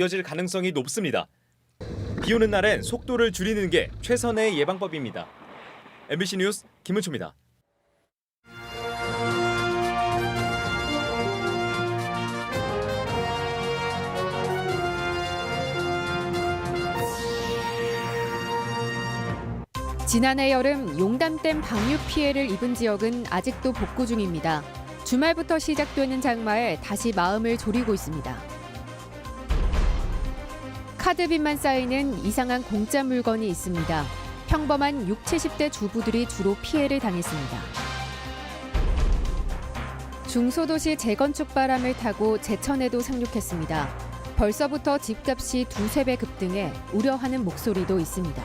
이어질 가능성이 높습니다. 비 오는 날엔 속도를 줄이는 게 최선의 예방법입니다. MBC 뉴스 김은초입니다. 지난해 여름 용담댐 방류 피해를 입은 지역은 아직도 복구 중입니다. 주말부터 시작되는 장마에 다시 마음을 졸이고 있습니다. 카드빚만 쌓이는 이상한 공짜 물건이 있습니다. 평범한 60, 70대 주부들이 주로 피해를 당했습니다. 중소도시 재건축 바람을 타고 제천에도 상륙했습니다. 벌써부터 집값이 두세 배 급등해 우려하는 목소리도 있습니다.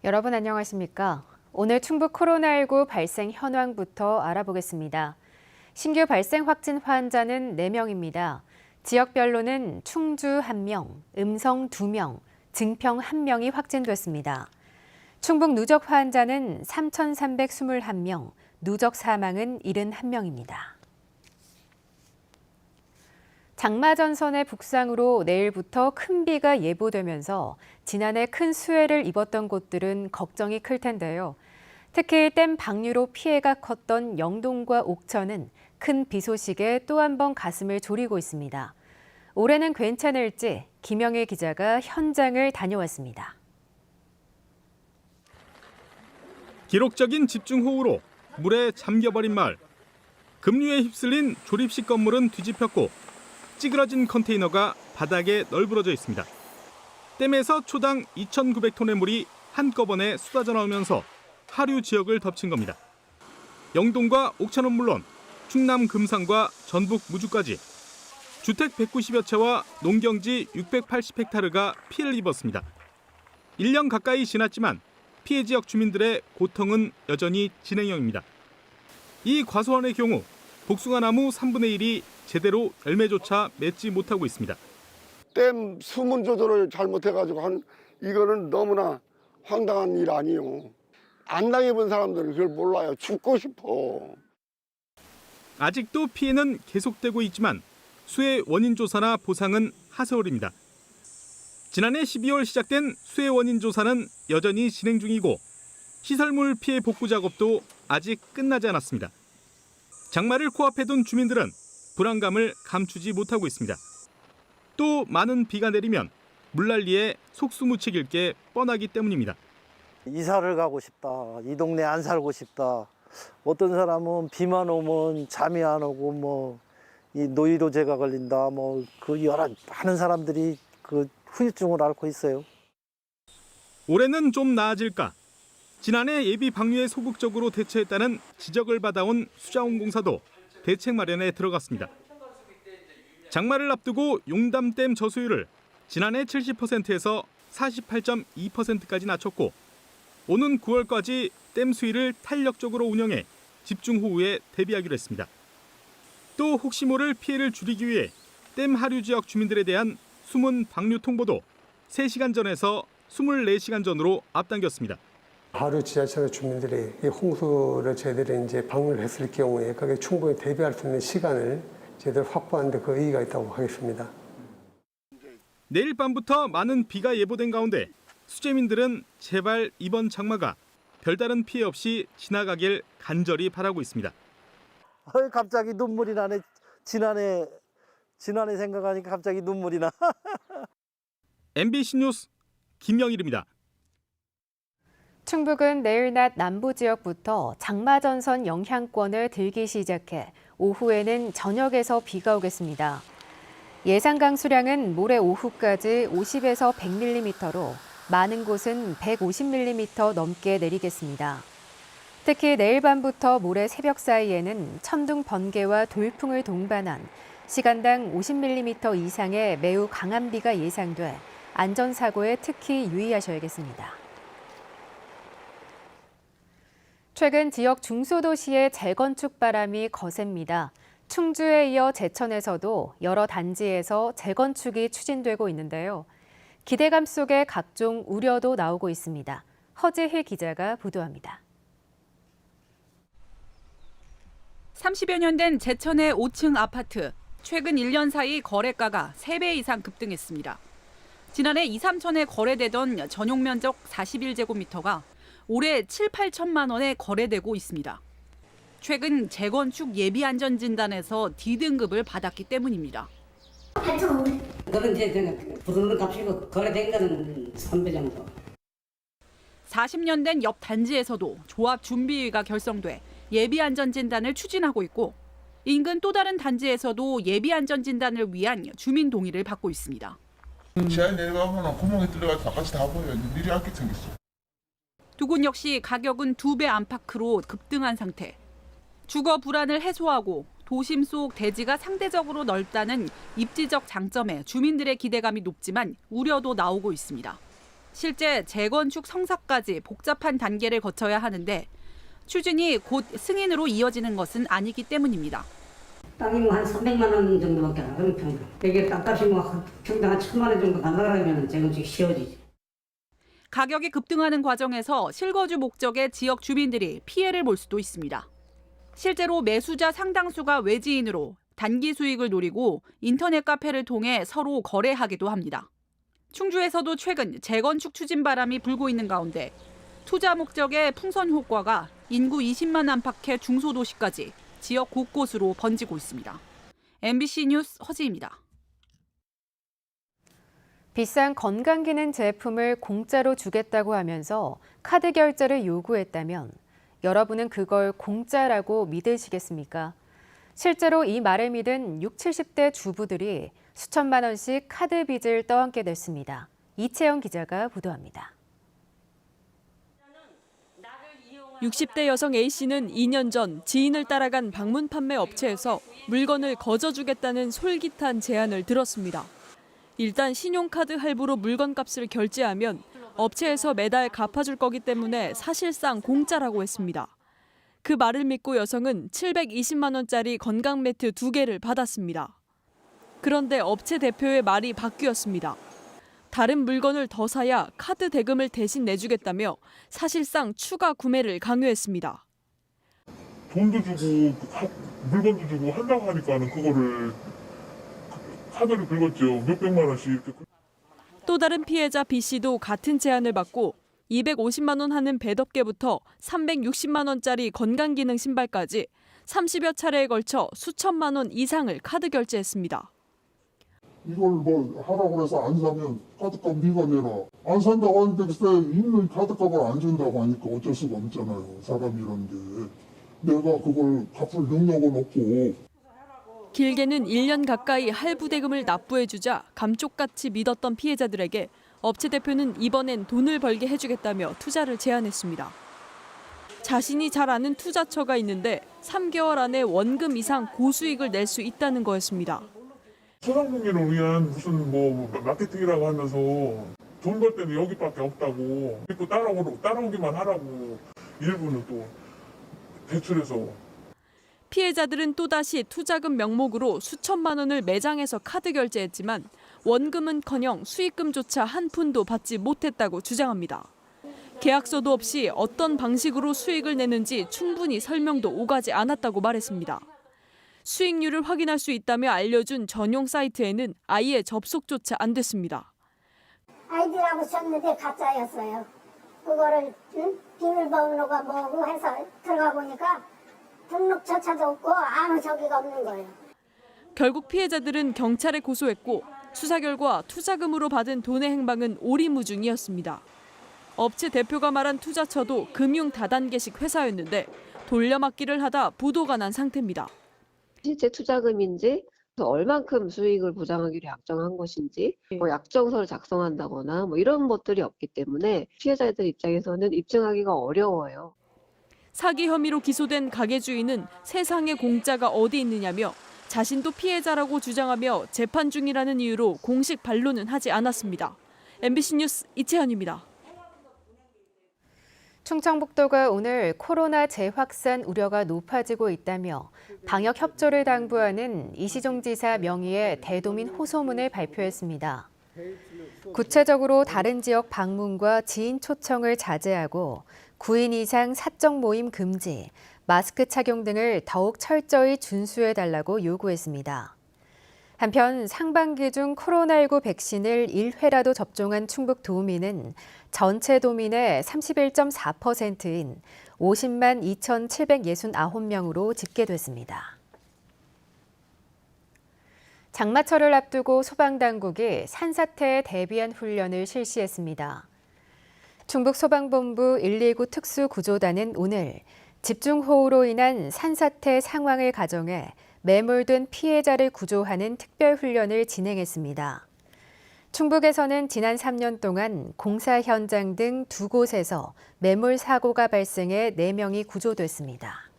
여러분 안녕하십니까? 오늘 충북 코로나19 발생 현황부터 알아보겠습니다. 신규 발생 확진 환자는 4명입니다. 지역별로는 충주 1명, 음성 2명, 증평 1명이 확진됐습니다. 충북 누적 환자는 3,321명, 누적 사망은 71명입니다. 장마 전선의 북상으로 내일부터 큰 비가 예보되면서 지난해 큰 수해를 입었던 곳들은 걱정이 클 텐데요. 특히 댐 방류로 피해가 컸던 영동과 옥천은 큰 비 소식에 또 한 번 가슴을 졸이고 있습니다. 올해는 괜찮을지 김영일 기자가 현장을 다녀왔습니다. 기록적인 집중호우로 물에 잠겨버린 마을. 급류에 휩쓸린 조립식 건물은 뒤집혔고 찌그러진 컨테이너가 바닥에 널브러져 있습니다. 댐에서 초당 2,900톤의 물이 한꺼번에 쏟아져 나오면서 하류 지역을 덮친 겁니다. 영동과 옥천은 물론 충남 금산과 전북 무주까지 주택 190여 채와 농경지 680헥타르가 피해를 입었습니다. 1년 가까이 지났지만 피해 지역 주민들의 고통은 여전히 진행형입니다. 이 과수원의 경우 복숭아나무 3분의 1이 제대로 열매조차 맺지 못하고 있습니다. 댐 수문 조절을 잘못해가지고 이거는 너무나 황당한 일 아니에요. 안 당해본 사람들은 그걸 몰라요. 죽고 싶어. 아직도 피해는 계속되고 있지만 수해 원인 조사나 보상은 하세월입니다. 지난해 12월 시작된 수해 원인 조사는 여전히 진행 중이고 시설물 피해 복구 작업도 아직 끝나지 않았습니다. 장마를 코앞에 둔 주민들은 불안감을 감추지 못하고 있습니다. 또 많은 비가 내리면 물난리에 속수무책일 게 뻔하기 때문입니다. 이사를 가고 싶다. 이 동네 안 살고 싶다. 어떤 사람은 비만 오면 잠이 안 오고 이 노이로제가 걸린다. 그 여러 많은 사람들이 그 후유증을 앓고 있어요. 올해는 좀 나아질까? 지난해 예비 방류에 소극적으로 대처했다는 지적을 받아온 수자원공사도 대책 마련에 들어갔습니다. 장마를 앞두고 용담댐 저수율을 지난해 70%에서 48.2%까지 낮췄고 오는 9월까지 댐 수위를 탄력적으로 운영해 집중호우에 대비하기로 했습니다. 또 혹시 모를 피해를 줄이기 위해 댐 하류 지역 주민들에 대한 수문 방류 통보도 3시간 전에서 24시간 전으로 앞당겼습니다. 하류 지하철 주민들이 이 홍수를 저희들이 이제 방류를 했을 경우에 거기에 충분히 대비할 수 있는 시간을 저희들 확보하는 데 그 의의가 있다고 하겠습니다. 내일 밤부터 많은 비가 예보된 가운데 수재민들은 제발 이번 장마가 별다른 피해 없이 지나가길 간절히 바라고 있습니다. 갑자기 눈물이 나네. 지난해 생각하니까 갑자기 눈물이 나. MBC 뉴스 김영일입니다. 충북은 내일 낮 남부 지역부터 장마 전선 영향권을 들기 시작해 오후에는 전역에서 비가 오겠습니다. 예상 강수량은 모레 오후까지 50에서 100mm로 많은 곳은 150mm 넘게 내리겠습니다. 특히 내일 밤부터 모레 새벽 사이에는 천둥 번개와 돌풍을 동반한 시간당 50mm 이상의 매우 강한 비가 예상돼 안전사고에 특히 유의하셔야겠습니다. 최근 지역 중소도시의 재건축 바람이 거셉니다. 충주에 이어 제천에서도 여러 단지에서 재건축이 추진되고 있는데요. 기대감 속에 각종 우려도 나오고 있습니다. 허지희 기자가 보도합니다. 30여 년 된 제천의 5층 아파트. 최근 1년 사이 거래가가 3배 이상 급등했습니다. 지난해 2, 3천에 거래되던 전용 면적 41제곱미터가 올해 7, 8천만 원에 거래되고 있습니다. 최근 재건축 예비안전진단에서 D등급을 받았기 때문입니다. 그런 이제 부동산 값이 거래된 거는 3배 정도. 40년 된 옆 단지에서도 조합 준비위가 결성돼 예비안전진단을 추진하고 있고 인근 또 다른 단지에서도 예비안전진단을 위한 주민 동의를 받고 있습니다. 지하에 내려가면 구멍이 뚫려가지고 바깥이 다 보여요. 미리 알게 생겼어. 두 곳 역시 가격은 2배 안팎으로 급등한 상태. 주거 불안을 해소하고 도심 속 대지가 상대적으로 넓다는 입지적 장점에 주민들의 기대감이 높지만 우려도 나오고 있습니다. 실제 재건축 성사까지 복잡한 단계를 거쳐야 하는데 추진이 곧 승인으로 이어지는 것은 아니기 때문입니다. 땅이 뭐 한 300만 원 정도밖에 안 하면 평당. 이게 땅값이 뭐 평당 한 1,000만 원 정도 나가려면 재건축이 쉬워지지. 가격이 급등하는 과정에서 실거주 목적의 지역 주민들이 피해를 볼 수도 있습니다. 실제로 매수자 상당수가 외지인으로 단기 수익을 노리고 인터넷 카페를 통해 서로 거래하기도 합니다. 충주에서도 최근 재건축 추진 바람이 불고 있는 가운데 투자 목적의 풍선 효과가 인구 20만 안팎의 중소도시까지 지역 곳곳으로 번지고 있습니다. MBC 뉴스 허지입니다. 비싼 건강기능 제품을 공짜로 주겠다고 하면서 카드 결제를 요구했다면 여러분은 그걸 공짜라고 믿으시겠습니까? 실제로 이 말을 믿은 60, 70대 주부들이 수천만 원씩 카드 빚을 떠안게 됐습니다. 이채영 기자가 보도합니다. 60대 여성 A씨는 2년 전 지인을 따라간 방문 판매 업체에서 물건을 거저주겠다는 솔깃한 제안을 들었습니다. 일단 신용카드 할부로 물건값을 결제하면 업체에서 매달 갚아줄 거기 때문에 사실상 공짜라고 했습니다. 그 말을 믿고 여성은 720만 원짜리 건강 매트 2개를 받았습니다. 그런데 업체 대표의 말이 바뀌었습니다. 다른 물건을 더 사야 카드 대금을 대신 내주겠다며 사실상 추가 구매를 강요했습니다. 돈도 주고 물건도 주고 한다고 하니까는 그거를 카드를 긁었죠. 몇백만 원씩. 또 다른 피해자 B씨도 같은 제안을 받고 250만 원 하는 배덮개부터 360만 원짜리 건강기능 신발까지 30여 차례에 걸쳐 수천만 원 이상을 카드 결제했습니다. 이걸 뭐 하라고 해서 안 사면 카드값 네가 내라. 안 산다고 하는데 글쎄 있는 카드값을 안 준다고 하니까 어쩔 수가 없잖아요. 사람이란데. 내가 그걸 갚을 능력은 없고. 길게는 1년 가까이 할부 대금을 납부해주자 감쪽같이 믿었던 피해자들에게 업체 대표는 이번엔 돈을 벌게 해주겠다며 투자를 제안했습니다. 자신이 잘 아는 투자처가 있는데 3개월 안에 원금 이상 고수익을 낼 수 있다는 거였습니다. 소상공인을 위한 무슨 뭐 마케팅이라고 하면서 돈 벌 때는 여기밖에 없다고 믿고 따라오기만 하라고 일부는 또 대출해서. 피해자들은 또다시 투자금 명목으로 수천만 원을 매장에서 카드 결제했지만 원금은커녕 수익금조차 한 푼도 받지 못했다고 주장합니다. 계약서도 없이 어떤 방식으로 수익을 내는지 충분히 설명도 오가지 않았다고 말했습니다. 수익률을 확인할 수 있다며 알려준 전용 사이트에는 아예 접속조차 안 됐습니다. 아이디라고 썼는데 가짜였어요. 그거를 비밀번호가 뭐고 해서 들어가 보니까 등록조차도 없고 아무 저기가 없는 거예요. 결국 피해자들은 경찰에 고소했고 수사 결과 투자금으로 받은 돈의 행방은 오리무중이었습니다. 업체 대표가 말한 투자처도 금융 다단계식 회사였는데 돌려막기를 하다 부도가 난 상태입니다. 실제 투자금인지 얼만큼 수익을 보장하기로 약정한 것인지 약정서를 작성한다거나 이런 것들이 없기 때문에 피해자들 입장에서는 입증하기가 어려워요. 사기 혐의로 기소된 가게 주인은 세상에 공짜가 어디 있느냐며 자신도 피해자라고 주장하며 재판 중이라는 이유로 공식 반론은 하지 않았습니다. MBC 뉴스 이채연입니다. 충청북도가 오늘 코로나 재확산 우려가 높아지고 있다며 방역 협조를 당부하는 이시종 지사 명의의 대도민 호소문을 발표했습니다. 구체적으로 다른 지역 방문과 지인 초청을 자제하고 9인 이상 사적 모임 금지, 마스크 착용 등을 더욱 철저히 준수해달라고 요구했습니다. 한편 상반기 중 코로나19 백신을 1회라도 접종한 충북 도민은 전체 도민의 31.4%인 50만 2,769명으로 집계됐습니다. 장마철을 앞두고 소방당국이 산사태에 대비한 훈련을 실시했습니다. 충북소방본부 119 특수구조단은 오늘 집중호우로 인한 산사태 상황을 가정해 매몰된 피해자를 구조하는 특별훈련을 진행했습니다. 충북에서는 지난 3년 동안 공사 현장 등 2곳에서 매몰 사고가 발생해 4명이 구조됐습니다.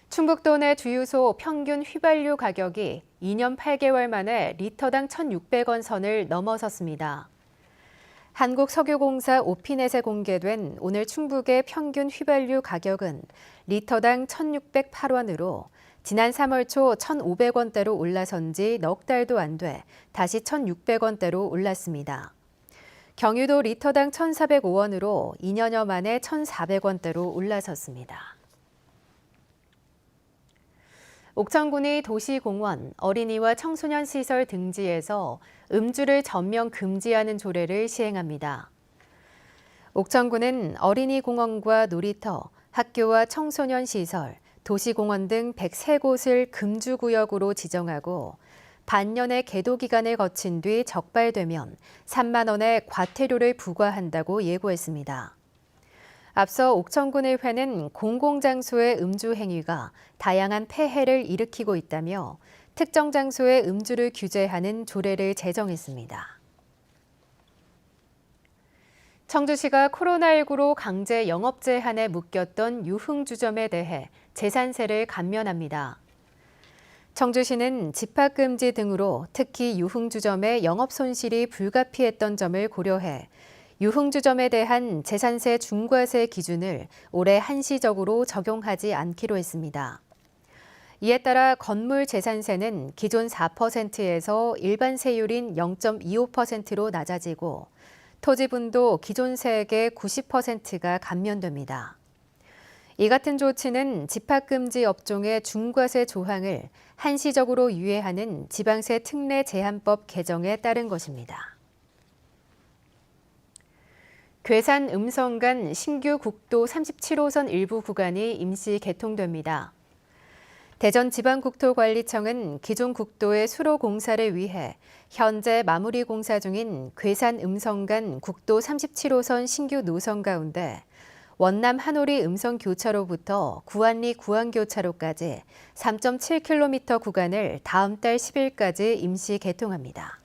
충북도 내 주유소 평균 휘발유 가격이 2년 8개월 만에 리터당 1,600원 선을 넘어섰습니다. 한국석유공사 오피넷에 공개된 오늘 충북의 평균 휘발유 가격은 리터당 1,608원으로 지난 3월 초 1,500원대로 올라선 지 넉 달도 안 돼 다시 1,600원대로 올랐습니다. 경유도 리터당 1,405원으로 2년여 만에 1,400원대로 올라섰습니다. 옥천군이 도시공원, 어린이와 청소년 시설 등지에서 음주를 전면 금지하는 조례를 시행합니다. 옥천군은 어린이 공원과 놀이터, 학교와 청소년 시설, 도시공원 등 103곳을 금주구역으로 지정하고 반년의 계도 기간을 거친 뒤 적발되면 3만 원의 과태료를 부과한다고 예고했습니다. 앞서 옥천군의회는 공공장소의 음주 행위가 다양한 폐해를 일으키고 있다며 특정 장소의 음주를 규제하는 조례를 제정했습니다. 청주시가 코로나19로 강제 영업 제한에 묶였던 유흥주점에 대해 재산세를 감면합니다. 청주시는 집합금지 등으로 특히 유흥주점의 영업 손실이 불가피했던 점을 고려해 유흥주점에 대한 재산세 중과세 기준을 올해 한시적으로 적용하지 않기로 했습니다. 이에 따라 건물 재산세는 기존 4%에서 일반 세율인 0.25%로 낮아지고 토지분도 기존 세액의 90%가 감면됩니다. 이 같은 조치는 집합금지 업종의 중과세 조항을 한시적으로 유예하는 지방세 특례 제한법 개정에 따른 것입니다. 괴산 음성 간 신규 국도 37호선 일부 구간이 임시 개통됩니다. 대전지방국토관리청은 기존 국도의 수로 공사를 위해 현재 마무리 공사 중인 괴산 음성 간 국도 37호선 신규 노선 가운데 원남 한오리 음성 교차로부터 구안리 구안교차로까지 3.7km 구간을 다음 달 10일까지 임시 개통합니다.